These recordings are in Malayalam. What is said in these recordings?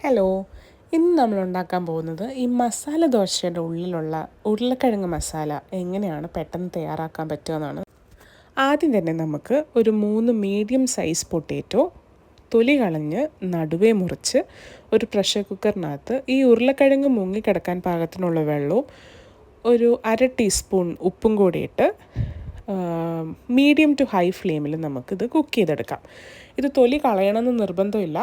ഹലോ, ഇന്ന് നമ്മൾ ഉണ്ടാക്കാൻ പോകുന്നത് ഈ മസാല ദോശയുടെ ഉള്ളിലുള്ള ഉരുളക്കിഴങ്ങ് മസാല എങ്ങനെയാണ് പെട്ടെന്ന് തയ്യാറാക്കാൻ പറ്റുക. ആദ്യം തന്നെ നമുക്ക് ഒരു 3 മീഡിയം സൈസ് പൊട്ടാറ്റോ തൊലി കളഞ്ഞ് നടുവേ മുറിച്ച് ഒരു പ്രഷർ കുക്കറിനകത്ത് ഈ ഉരുളക്കിഴങ്ങ് മുങ്ങിക്കിടക്കാൻ പാകത്തിനുള്ള വെള്ളവും ഒരു 1/2 ടീസ്പൂൺ ഉപ്പും കൂടിയിട്ട് മീഡിയം ടു ഹൈ ഫ്ലെയിമിൽ നമുക്കിത് കുക്ക് ചെയ്തെടുക്കാം. ഇത് തൊലി കളയണമെന്ന് നിർബന്ധമില്ല.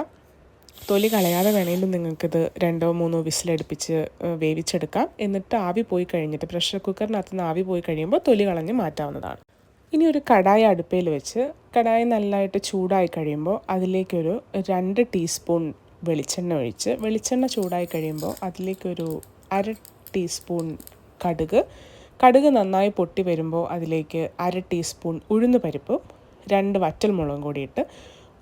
തൊലി കളയാതെ വേണമെങ്കിലും നിങ്ങൾക്കിത് 2-3 വിസിലടുപ്പിച്ച് വേവിച്ചെടുക്കാം. എന്നിട്ട് ആവി പോയി കഴിഞ്ഞിട്ട് പ്രഷർ കുക്കറിനകത്ത് നിന്ന് ആവി പോയി കഴിയുമ്പോൾ തൊലി കളഞ്ഞ് മാറ്റാവുന്നതാണ്. ഇനി ഒരു കടായി അടുപ്പയിൽ വെച്ച് കടായി നല്ലതായിട്ട് ചൂടായി കഴിയുമ്പോൾ അതിലേക്കൊരു 2 ടീസ്പൂൺ വെളിച്ചെണ്ണ ഒഴിച്ച് വെളിച്ചെണ്ണ ചൂടായി കഴിയുമ്പോൾ അതിലേക്കൊരു 1/2 ടീസ്പൂൺ കടുക് നന്നായി പൊട്ടി വരുമ്പോൾ അതിലേക്ക് 1/2 ടീസ്പൂൺ ഉഴുന്ന് പരിപ്പും 2 വറ്റൽമുളകും കൂടിയിട്ട്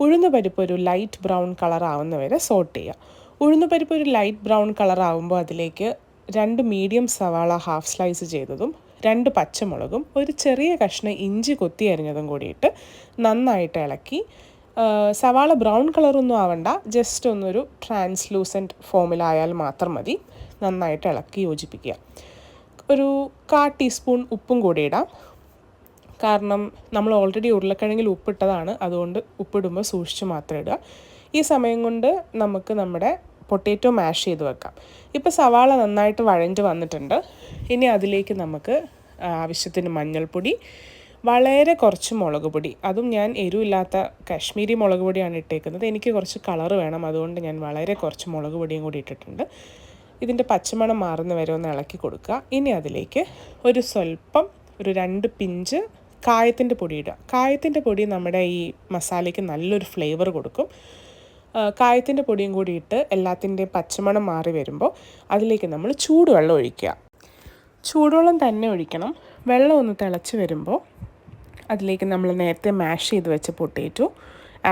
ഉഴുന്ന് പരിപ്പ് ഒരു ലൈറ്റ് ബ്രൗൺ കളർ ആവുന്ന വരെ സോട്ട് ചെയ്യുക. ഉഴുന്ന് പരിപ്പ് ഒരു ലൈറ്റ് ബ്രൗൺ കളർ ആവുമ്പോൾ അതിലേക്ക് 2 മീഡിയം സവാള ഹാഫ് സ്ലൈസ് ചെയ്തതും 2 പച്ചമുളകും ഒരു ചെറിയ കഷ്ണം ഇഞ്ചി കൊത്തി അരിഞ്ഞതും കൂടിയിട്ട് നന്നായിട്ട് ഇളക്കി. സവാള ബ്രൗൺ കളറൊന്നും ആവണ്ട, ജസ്റ്റ് ഒന്നൊരു ട്രാൻസ്ലൂസൻറ്റ് ഫോമിലായാൽ മാത്രം മതി. നന്നായിട്ട് ഇളക്കി യോജിപ്പിക്കുക. ഒരു 1/4 ടീസ്പൂൺ ഉപ്പും കൂടി ഇടാം. കാരണം നമ്മൾ ഓൾറെഡി ഉരുളക്കിഴങ്ങിൽ ഉപ്പിട്ടതാണ്, അതുകൊണ്ട് ഉപ്പിടുമ്പോൾ സൂക്ഷിച്ച് മാത്രം ഇടുക. ഈ സമയം കൊണ്ട് നമുക്ക് നമ്മുടെ പൊട്ടാറ്റോ മാഷ് ചെയ്ത് വെക്കാം. ഇപ്പോൾ സവാള നന്നായിട്ട് വഴഞ്ഞ് വന്നിട്ടുണ്ട്. ഇനി അതിലേക്ക് നമുക്ക് ആവശ്യത്തിന് മഞ്ഞൾപ്പൊടി, വളരെ കുറച്ച് മുളക് പൊടി, അതും ഞാൻ എരിവില്ലാത്ത കാശ്മീരി മുളക് പൊടിയാണ് ഇട്ടേക്കുന്നത്. എനിക്ക് കുറച്ച് കളറ് വേണം, അതുകൊണ്ട് ഞാൻ വളരെ കുറച്ച് മുളക് പൊടിയും കൂടി ഇട്ടിട്ടുണ്ട്. ഇതിൻ്റെ പച്ചമണം മാറുന്ന വരെ ഒന്ന് ഇളക്കി കൊടുക്കുക. ഇനി അതിലേക്ക് ഒരു 2 പിഞ്ച് കായത്തിൻ്റെ പൊടി ഇടുക. കായത്തിൻ്റെ പൊടി നമ്മുടെ ഈ മസാലയ്ക്ക് നല്ലൊരു ഫ്ലേവർ കൊടുക്കും. കായത്തിൻ്റെ പൊടിയും കൂടി ഇട്ട് എല്ലാത്തിൻ്റെയും പച്ചമണം മാറി വരുമ്പോൾ അതിലേക്ക് നമ്മൾ ചൂടുവെള്ളം ഒഴിക്കുക. ചൂടുവെള്ളം തന്നെ ഒഴിക്കണം. വെള്ളം ഒന്ന് തിളച്ച് വരുമ്പോൾ അതിലേക്ക് നമ്മൾ നേരത്തെ മാഷ് ചെയ്ത് വെച്ച പൊട്ടാറ്റോ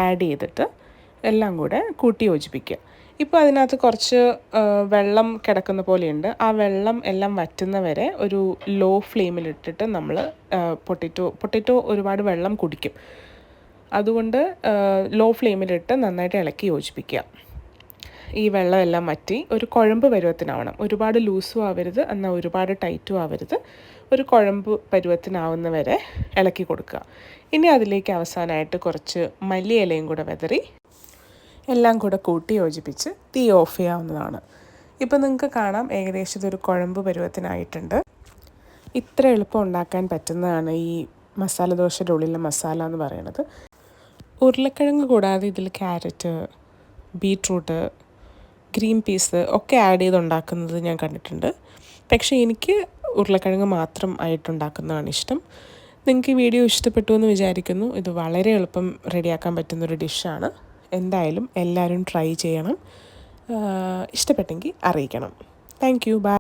ആഡ് ചെയ്തിട്ട് എല്ലാം കൂടെ കൂട്ടി യോജിപ്പിക്കുക. ഇപ്പോൾ അതിനകത്ത് കുറച്ച് വെള്ളം കിടക്കുന്ന പോലെയുണ്ട്. ആ വെള്ളം എല്ലാം വറ്റുന്ന വരെ ഒരു ലോ ഫ്ലെയിമിലിട്ടിട്ട് നമ്മൾ പൊട്ടാറ്റോ ഒരുപാട് വെള്ളം കുടിക്കും. അതുകൊണ്ട് ലോ ഫ്ലെയിമിലിട്ട് നന്നായിട്ട് ഇളക്കി യോജിപ്പിക്കുക. ഈ വെള്ളം എല്ലാം വറ്റി ഒരു കുഴമ്പ് പരുവത്തിനാവണം. ഒരുപാട് ലൂസും ആവരുത്, എന്നാൽ ഒരുപാട് ടൈറ്റും ആവരുത്. ഒരു കുഴമ്പ് പരുവത്തിനാവുന്ന വരെ ഇളക്കി കൊടുക്കുക. ഇനി അതിലേക്ക് അവസാനമായിട്ട് കുറച്ച് മല്ലിയിലയും കൂടെ വിതറി എല്ലാം കൂടെ കൂട്ടി യോജിപ്പിച്ച് തീ ഓഫ് ചെയ്യാവുന്നതാണ്. ഇപ്പോൾ നിങ്ങൾക്ക് കാണാം ഏകദേശം ഇതൊരു കുഴമ്പ് പരുവത്തിനായിട്ടുണ്ട്. ഇത്ര എളുപ്പം ഉണ്ടാക്കാൻ പറ്റുന്നതാണ് ഈ മസാല ദോശയുടെ ഉള്ളിലെ മസാല എന്ന് പറയുന്നത്. ഉരുളക്കിഴങ്ങ് കൂടാതെ ഇതിൽ ക്യാരറ്റ്, ബീട്രൂട്ട്, ഗ്രീൻ പീസ് ഒക്കെ ആഡ് ചെയ്ത് ഉണ്ടാക്കുന്നത് ഞാൻ കണ്ടിട്ടുണ്ട്. പക്ഷേ എനിക്ക് ഉരുളക്കിഴങ്ങ് മാത്രം ആയിട്ടുണ്ടാക്കുന്നതാണ് ഇഷ്ടം. നിങ്ങൾക്ക് ഈ വീഡിയോ ഇഷ്ടപ്പെട്ടു എന്ന് വിചാരിക്കുന്നു. ഇത് വളരെ എളുപ്പം റെഡിയാക്കാൻ പറ്റുന്നൊരു ഡിഷാണ്. എന്തായാലും എല്ലാവരും ട്രൈ ചെയ്യണം. ഇഷ്ടപ്പെട്ടെങ്കിൽ അറിയിക്കണം. Thank you. ബൈ.